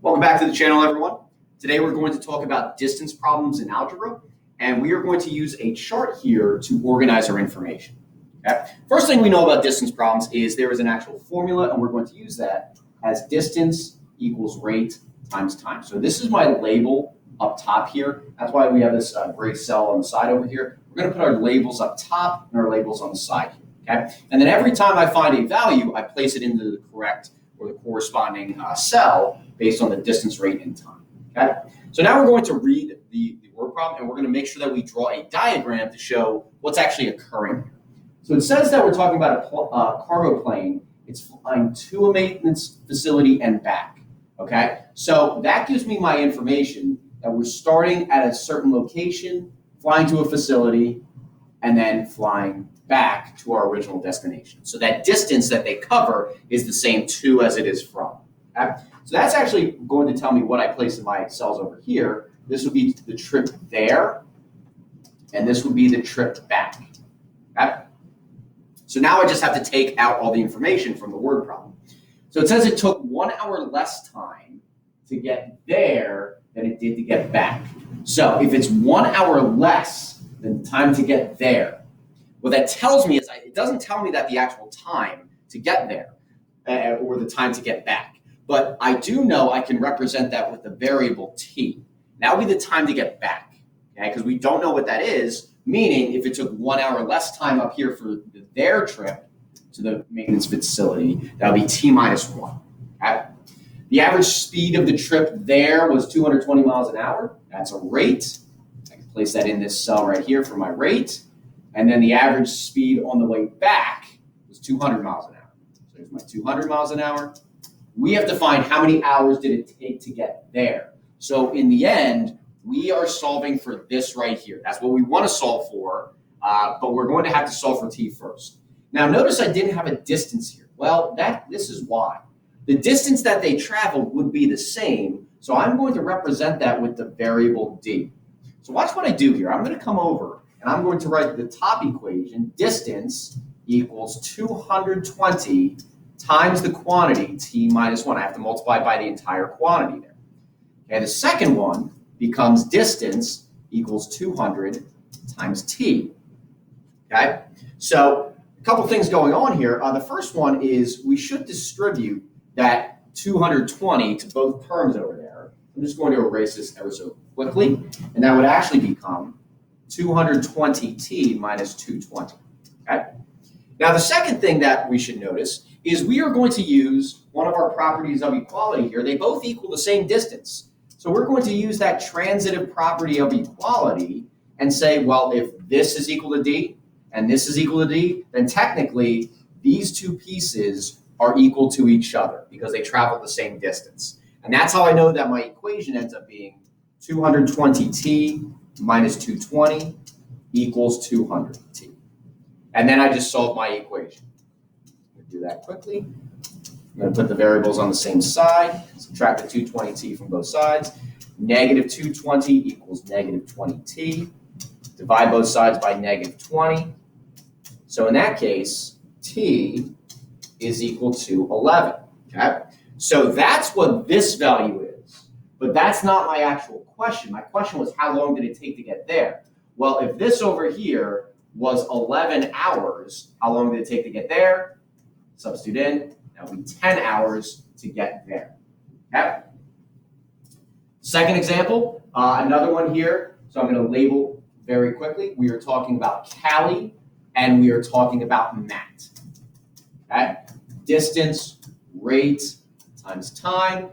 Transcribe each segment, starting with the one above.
Welcome back to the channel, everyone. Today we're going to talk about distance problems in algebra, and we are going to use a chart here to organize our information. Okay? First thing we know about distance problems is there is an actual formula, and we're going to use that as distance equals rate times time. So this is my label up top here. That's why we have this gray cell on the side over here. We're going to put our labels up top and our labels on the side here. Okay? And then every time I find a value, I place it into the correct or the corresponding cell based on the distance, rate, and time. Okay? So now we're going to read the word problem, and we're going to make sure that we draw a diagram to show what's actually occurring here. So it says that we're talking about a cargo plane. It's flying to a maintenance facility and back. Okay? So that gives me my information that we're starting at a certain location, flying to a facility, and then flying back to our original destination. So that distance that they cover is the same to as it is from. Okay? So that's actually going to tell me what I place in my cells over here. This would be the trip there, and this would be the trip back. Okay? So now I just have to take out all the information from the word problem. So it says it took 1 hour less time to get there than it did to get back. So if it's 1 hour less than the time to get there, what that tells me is it doesn't tell me that the actual time to get there or the time to get back. But I do know I can represent that with the variable t. That would be the time to get back, okay? Because we don't know what that is, meaning if it took 1 hour less time up here for their trip to the maintenance facility, that would be t minus 1. Okay? The average speed of the trip there was 220 miles an hour. That's a rate. I can place that in this cell right here for my rate. And then the average speed on the way back was 200 miles an hour. So here's my 200 miles an hour. We have to find how many hours did it take to get there. So in the end, we are solving for this right here. That's what we want to solve for, but we're going to have to solve for t first. Now notice I didn't have a distance here. Well, this is why. The distance that they traveled would be the same, so I'm going to represent that with the variable d. So watch what I do here. I'm going to come over and I'm going to write the top equation, distance equals 220 times the quantity t minus 1. I have to multiply by the entire quantity there. Okay, the second one becomes distance equals 200 times t. Okay, so a couple things going on here. The first one is we should distribute that 220 to both terms over there. I'm just going to erase this ever so quickly, and that would actually become 220t minus 220. Okay? Now, the second thing that we should notice is we are going to use one of our properties of equality here. They both equal the same distance. So we're going to use that transitive property of equality and say, well, if this is equal to d and this is equal to d, then technically these two pieces are equal to each other because they travel the same distance. And that's how I know that my equation ends up being 220t minus 220 equals 200t. And then I just solve my equation. I'm going to do that quickly. I'm going to put the variables on the same side, subtract the 220t from both sides. Negative 220 equals negative 20t. Divide both sides by negative 20. So in that case, t is equal to 11. Okay? So that's what this value is. But that's not my actual question. My question was, how long did it take to get there? Well, if this over here was 11 hours, how long did it take to get there? Substitute in, that would be 10 hours to get there. Okay? Second example, another one here. So I'm going to label very quickly. We are talking about Callie, and we are talking about Matt. Okay? Distance, rate, times time.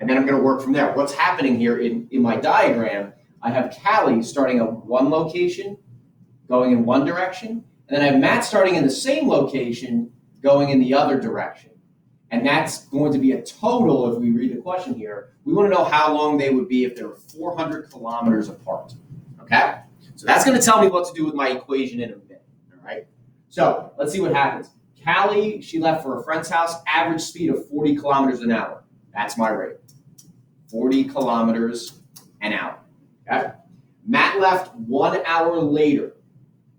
And then I'm going to work from there. What's happening here in my diagram, I have Callie starting at one location, going in one direction, and then I have Matt starting in the same location, going in the other direction. And that's going to be a total, if we read the question here, we want to know how long they would be if they were 400 kilometers apart. Okay? So that's going to tell me what to do with my equation in a minute. All right? So let's see what happens. Callie, she left for a friend's house, average speed of 40 kilometers an hour. That's my rate. 40 kilometers an hour. Okay? Matt left 1 hour later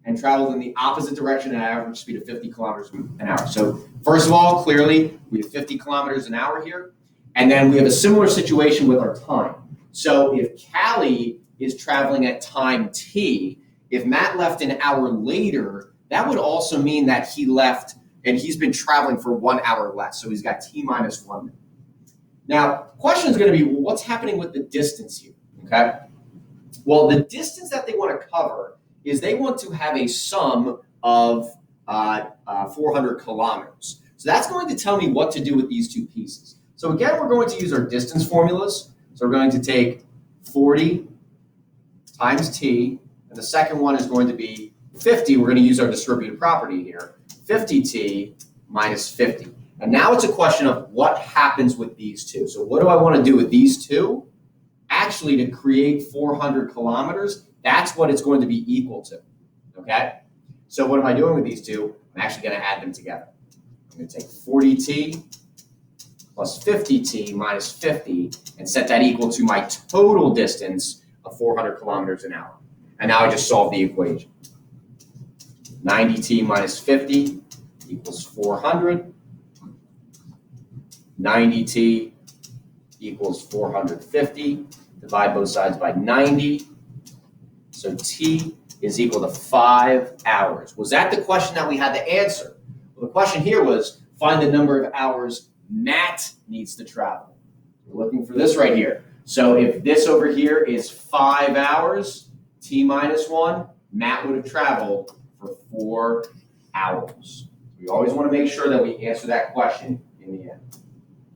and traveled in the opposite direction at an average speed of 50 kilometers an hour. So first of all, clearly, we have 50 kilometers an hour here. And then we have a similar situation with our time. So if Callie is traveling at time t, if Matt left an hour later, that would also mean that he left and he's been traveling for 1 hour less. So he's got t minus 1 minute. Now, question is going to be, well, what's happening with the distance here? Okay. Well, the distance that they want to cover is they want to have a sum of 400 kilometers. So that's going to tell me what to do with these two pieces. So again, we're going to use our distance formulas. So we're going to take 40 times t, and the second one is going to be 50. We're going to use our distributed property here. 50t minus 50. And now it's a question of what happens with these two. So what do I want to do with these two? Actually, to create 400 kilometers, that's what it's going to be equal to, okay? So what am I doing with these two? I'm actually going to add them together. I'm going to take 40t plus 50t minus 50 and set that equal to my total distance of 400 kilometers an hour. And now I just solve the equation. 90t minus 50 equals 400. 90t equals 450. Divide both sides by 90. So t is equal to 5 hours. Was that the question that we had to answer? Well, the question here was find the number of hours Matt needs to travel. We're looking for this right here. So if this over here is 5 hours, t minus 1, Matt would have traveled for 4 hours. We always want to make sure that we answer that question in the end.